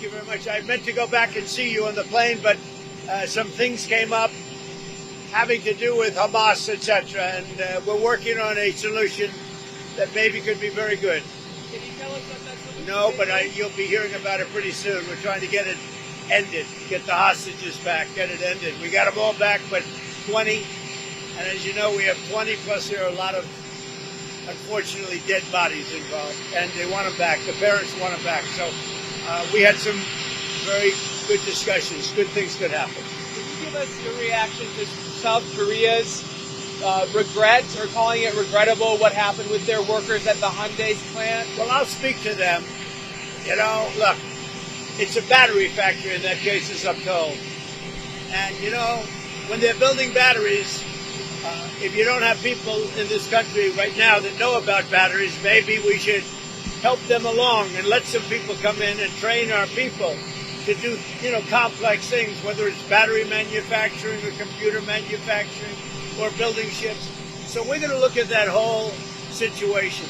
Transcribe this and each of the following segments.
you very much. I meant to go back and see you on the plane, but some things came up having to do with Hamas, etc., and we're working on a solution that maybe could be very good. Can you tell us what that solution No, is? but you'll be hearing about it pretty soon. We're trying to get it ended, get the hostages back, get it ended. We got them all back, but 20, and as you know, we have 20, plus there are a lot of, unfortunately, dead bodies involved, and they want them back. The parents want them back. So we had some very good discussions. Good things could happen. Can you give us your reaction to South Korea's regret, or calling it regrettable, what happened with their workers at the Hyundai plant? Well, I'll speak to them. You know, look, it's a battery factory in that case, as I'm told. And, you know, when they're building batteries, if you don't have people in this country right now that know about batteries, maybe we should help them along and let some people come in and train our people to do, you know, complex things, whether it's battery manufacturing or computer manufacturing or building ships. So we're going to look at that whole situation.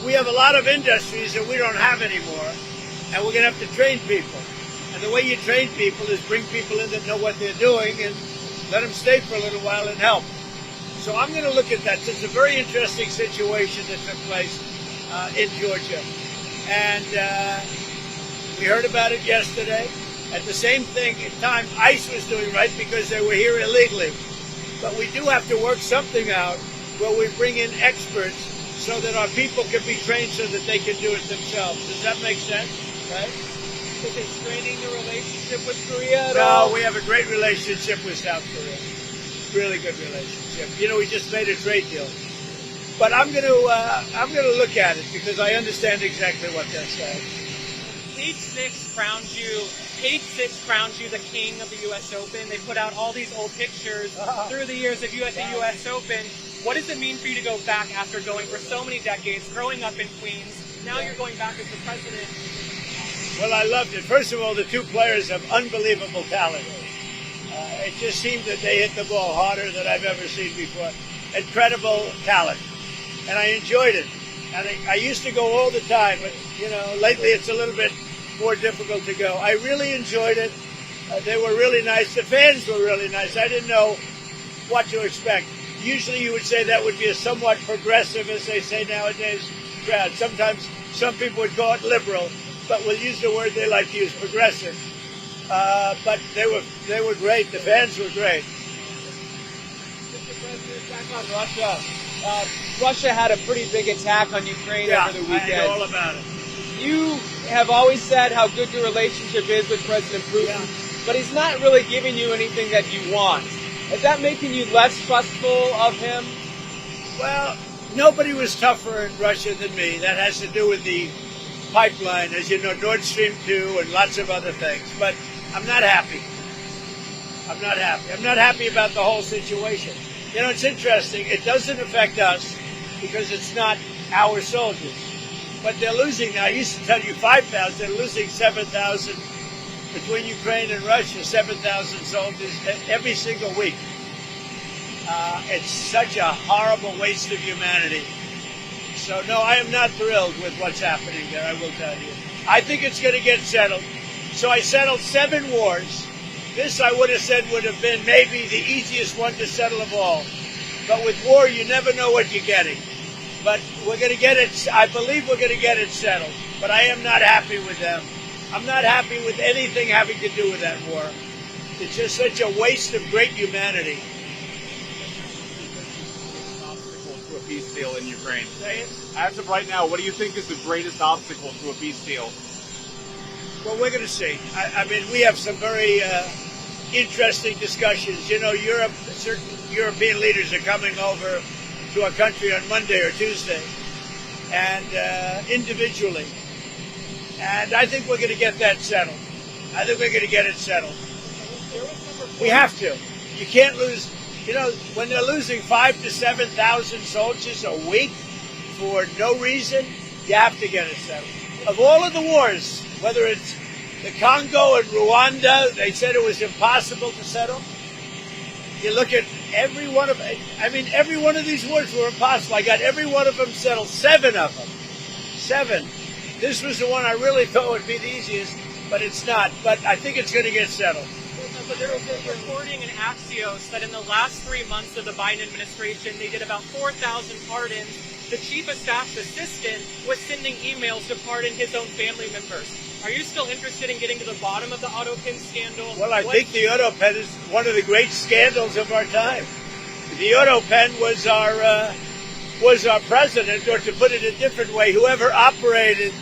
We have a lot of industries that we don't have anymore, and we're going to have to train people. And the way you train people is bring people in that know what they're doing and let them stay for a little while and help. So I'm going to look at that. It's a very interesting situation that took place in Georgia. And we heard about it yesterday. At the same time, ICE was doing right because they were here illegally. But we do have to work something out where we bring in experts so that our people can be trained so that they can do it themselves. Does that make sense? Right? Is it straining the relationship with Korea at all? No, we have a great relationship with South Korea. Really good relationship. You know, we just made a trade deal. But I'm going to look at it because I understand exactly what they're saying. Page 6 crowns you the king of the U.S. Open. They put out all these old pictures through the years of you at the U.S. Open. What does it mean for you to go back after going for so many decades, growing up in Queens? Now you're going back as the president. Well, I loved it. First of all, the two players have unbelievable talent. It just seemed that they hit the ball harder than I've ever seen before. Incredible talent. And I enjoyed it. And I used to go all the time, but, you know, lately it's a little bit more difficult to go. I really enjoyed it. They were really nice. The fans were really nice. I didn't know what to expect. Usually you would say that would be a somewhat progressive, as they say nowadays, crowd. Sometimes some people would call it liberal, but we'll use the word they like to use, progressive. But they were great. The fans were great. Mr. President, back on Russia. Russia had a pretty big attack on Ukraine over the weekend. I know all about it. You have always said how good your relationship is with President Putin, but he's not really giving you anything that you want. Is that making you less trustful of him? Well, nobody was tougher in Russia than me. That has to do with the pipeline, as you know, Nord Stream 2 and lots of other things. But I'm not happy. I'm not happy. I'm not happy about the whole situation. You know, it's interesting. It doesn't affect us because it's not our soldiers. But they're losing now. I used to tell you 5,000. They're losing 7,000 between Ukraine and Russia, 7,000 soldiers every single week. It's such a horrible waste of humanity. So, no, I am not thrilled with what's happening there, I will tell you. I think it's going to get settled. So I settled 7 wars. This, I would have said, would have been maybe the easiest one to settle of all. But with war, you never know what you're getting. But we're going to get it, I believe we're going to get it settled. But I am not happy with them. I'm not happy with anything having to do with that war. It's just such a waste of great humanity. Obstacle to a peace deal in Ukraine. Say it? As of right now, what do you think is the greatest obstacle to a peace deal? Well, we're going to see. I mean, we have some very interesting discussions. You know, Europe, certain European leaders are coming over to our country on Monday or Tuesday, and individually. And I think we're going to get that settled. I think we're going to get it settled. We have to. You can't lose. You know, when they're losing 5,000 to 7,000 soldiers a week for no reason, you have to get it settled. Of all of the wars, whether it's the Congo and Rwanda, they said it was impossible to settle. You look at every one of, I mean, every one of these wars were impossible. I got every one of them settled, 7 of them. 7. This was the one I really thought would be the easiest. but it's not. But I think it's going to get settled. But there was a reporting in Axios that in the last 3 months of the Biden administration, they did about 4,000 pardons. The chief of staff's assistant was sending emails to pardon his own family members. Are you still interested in getting to the bottom of the autopen scandal? Well, I think the autopen is one of the great scandals of our time. The autopen was our president, or to put it a different way, whoever operated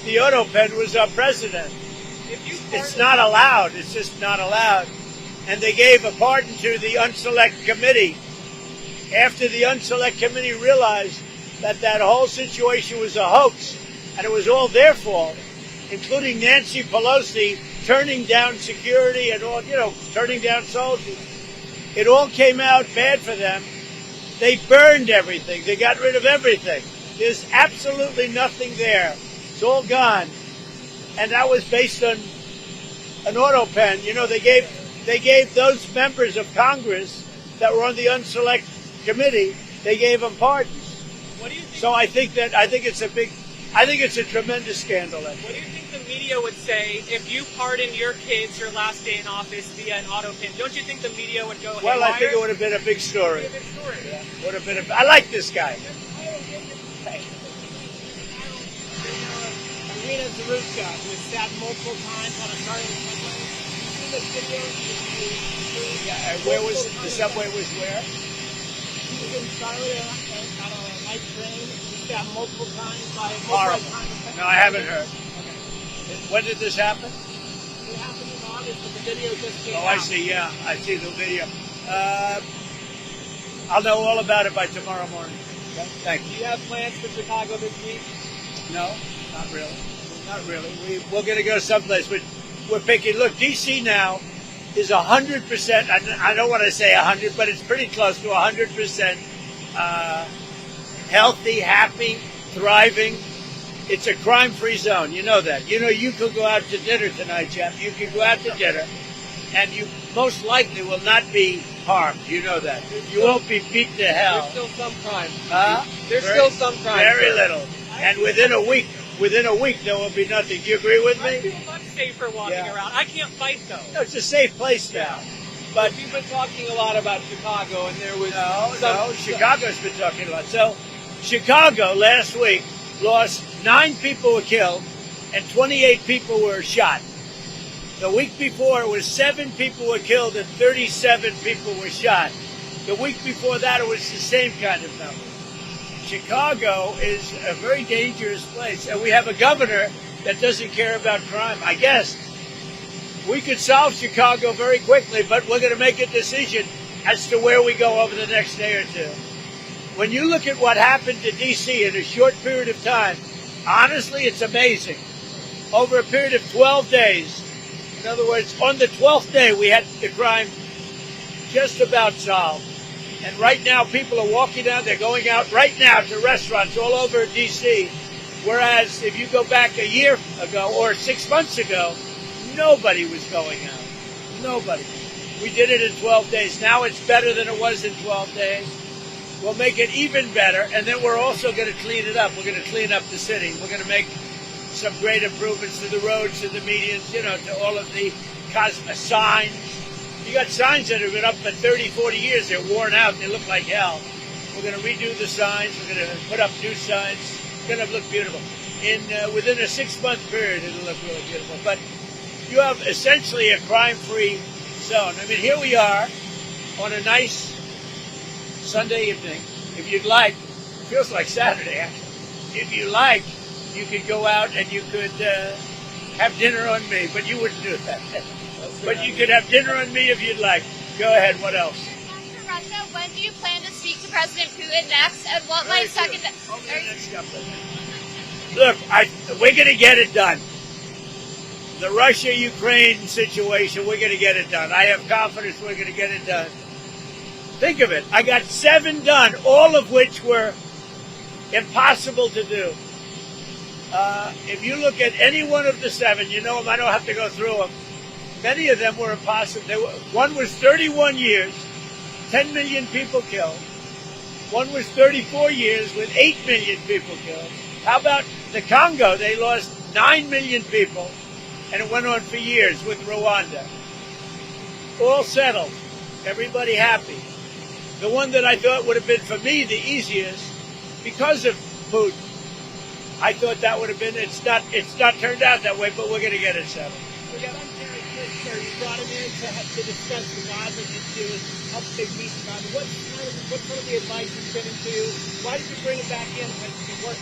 the autopen was our president. It's not allowed. It's just not allowed. And they gave a pardon to the unselect committee after the unselect committee realized that that whole situation was a hoax and it was all their fault, including Nancy Pelosi turning down security and all, turning down soldiers. It all came out bad for them. They burned everything. They got rid of everything. There's absolutely nothing there. It's all gone. And that was based on an autopen. They gave those members of Congress that were on the unselect committee, they gave them pardons. What do you think? So I think it's a tremendous scandal. What do you think the media would say if you pardon your kids your last day in office via an autopen? Don't you think the media would go Well, haywire? I think it would have been a big story. Yeah. Would have been. I like this guy. Irina Zaruska was stabbed multiple times on a starting subway. You see the video? Yeah, where was the subway? Was where? She was in Charlotte on a night train. She was stabbed multiple times by Horrible. No, I haven't heard. Okay. When did this happen? It happened in August, but the video just came Oh, out. I see. Yeah, I see the video. I'll know all about it by tomorrow morning. Okay? Thank Do you. you have plans for Chicago this week? No, not really. Not really. We're going to go someplace, but we're picking. Look, D.C. now is 100%. I don't want to say 100, but it's pretty close to 100% healthy, happy, thriving. It's a crime-free zone. You know that. You could go out to dinner tonight, Jeff. You could go out to dinner, and you most likely will not be harmed. You know that. You won't be beat to hell. There's still some crime. There's still some crime. Very little. And within a week, there will be nothing. Do you agree with I me? feel much safer walking Yeah. around. I can't fight though. No, it's a safe place now. But You've been talking a lot about Chicago, and there was no, Chicago's been talking a lot. So, Chicago last week lost 9 people were killed and 28 people were shot. The week before, it was 7 people were killed and 37 people were shot. The week before that, it was the same kind of number. Chicago is a very dangerous place, and we have a governor that doesn't care about crime. I guess we could solve Chicago very quickly, but we're going to make a decision as to where we go over the next day or two. When you look at what happened to D.C. in a short period of time, honestly, it's amazing. Over a period of 12 days, in other words, on the 12th day, we had the crime just about solved. And right now, people are walking out. They're going out right now to restaurants all over D.C., whereas if you go back a year ago or 6 months ago, nobody was going out. Nobody. We did it in 12 days. Now it's better than it was in 12 days. We'll make it even better, and then we're also going to clean it up. We're going to clean up the city. We're going to make some great improvements to the roads, to the medians, to all of the signs. You got signs that have been up for 30, 40 years. They're worn out. They look like hell. We're going to redo the signs. We're going to put up new signs. It's going to look beautiful. Within a 6-month period, it'll look really beautiful. But you have essentially a crime-free zone. I mean, here we are on a nice Sunday evening. If you'd like, it feels like Saturday, actually. If you like, you could go out and you could have dinner on me, but you wouldn't do that. But you could have dinner on me if you'd like. Go ahead. What else? After Russia, when do you plan to speak to President Putin next? And what might second? Look, we're going to get it done. The Russia-Ukraine situation, we're going to get it done. I have confidence we're going to get it done. Think of it. I got 7 done, all of which were impossible to do. If you look at any one of the 7, you know them. I don't have to go through them. Many of them were impossible. One was 31 years, 10 million people killed. One was 34 years with 8 million people killed. How about the Congo? They lost 9 million people and it went on for years with Rwanda. All settled. Everybody happy. The one that I thought would have been, for me, the easiest, because of Putin, I thought that would have been, it's not turned out that way, but we're going to get it settled. We got Terry, you brought him in to discuss the Gaza issue and help big peace about it. What sort of the advice he's been into? Why did you bring him back in?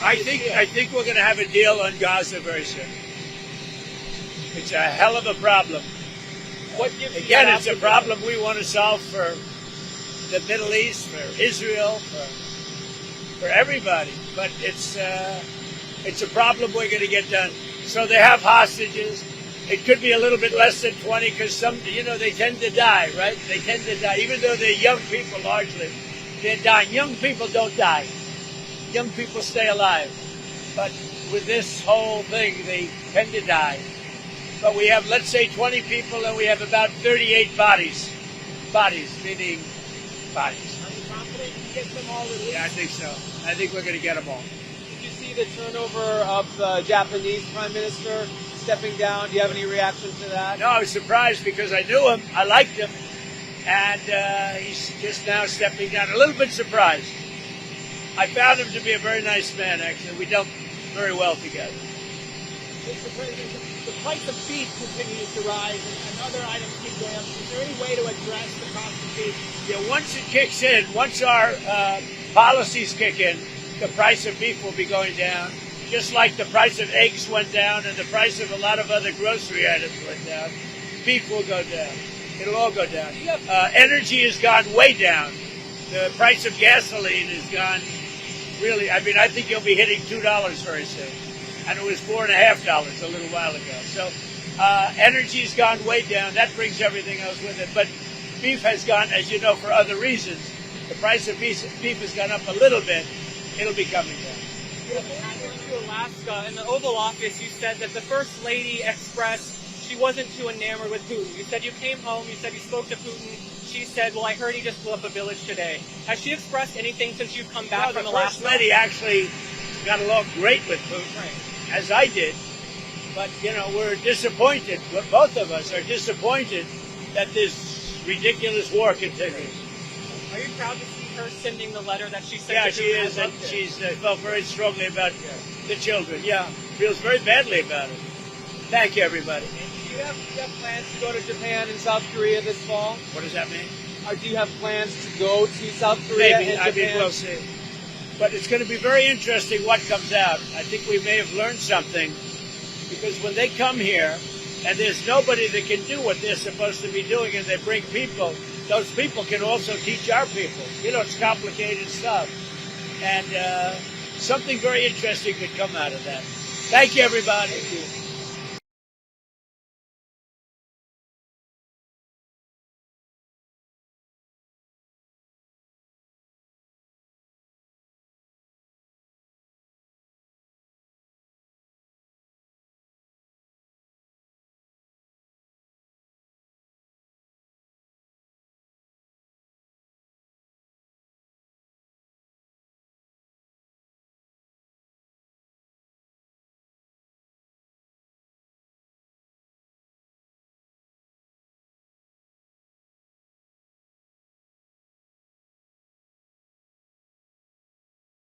I think we're going to have a deal on Gaza very soon. It's a hell of a problem. What gives you Again, that it's a optimism? problem we want to solve for the Middle East, for Israel, for everybody. But it's a problem we're going to get done. So they have hostages. It could be a little bit less than 20 because they tend to die, right? They tend to die. Even though they're young people largely, they're dying. Young people don't die. Young people stay alive. But with this whole thing, they tend to die. But we have, let's say, 20 people, and we have about 38 bodies. Bodies, meaning bodies. Are you confident you get them all released? Yeah, I think so. I think we're going to get them all. Did you see the turnover of the Japanese Prime Minister stepping down? Do you have any reaction to that? No, I was surprised because I knew him. I liked him. And he's just now stepping down. A little bit surprised. I found him to be a very nice man, actually. We dealt very well together. Mr. President, the price of beef continues to rise and other items keep going up. Is there any way to address the cost of beef? Yeah, once it kicks in, once our policies kick in, the price of beef will be going down. Just like the price of eggs went down and the price of a lot of other grocery items went down, beef will go down. It'll all go down. Energy has gone way down. The price of gasoline has gone really, I think you'll be hitting $2 very soon. And it was $4.50 a little while ago. So energy's gone way down. That brings everything else with it. But beef has gone, as you know, for other reasons. The price of beef has gone up a little bit. It'll be coming down. To Alaska, in the Oval Office, you said that the First Lady expressed she wasn't too enamored with Putin. You said you came home, you said you spoke to Putin. She said, well, I heard he just blew up a village today. Has she expressed anything since you've come back from the Alaska? First Lady actually got along great with Putin, as I did. But, we're disappointed. Both of us are disappointed that this ridiculous war continues. Are you proud to see her sending the letter that she sent Yeah, to she Putin? is, and she's felt very strongly about the children. Yeah, feels very badly about it. Thank you, everybody. Do you have plans to go to Japan and South Korea this fall? What does that mean? Or do you have plans to go to South Korea Maybe. and Japan? We'll see. But it's going to be very interesting what comes out. I think we may have learned something, because when they come here and there's nobody that can do what they're supposed to be doing, and they bring people, those people can also teach our people. It's complicated stuff. And something very interesting could come out of that. Thank you, everybody. Thank you.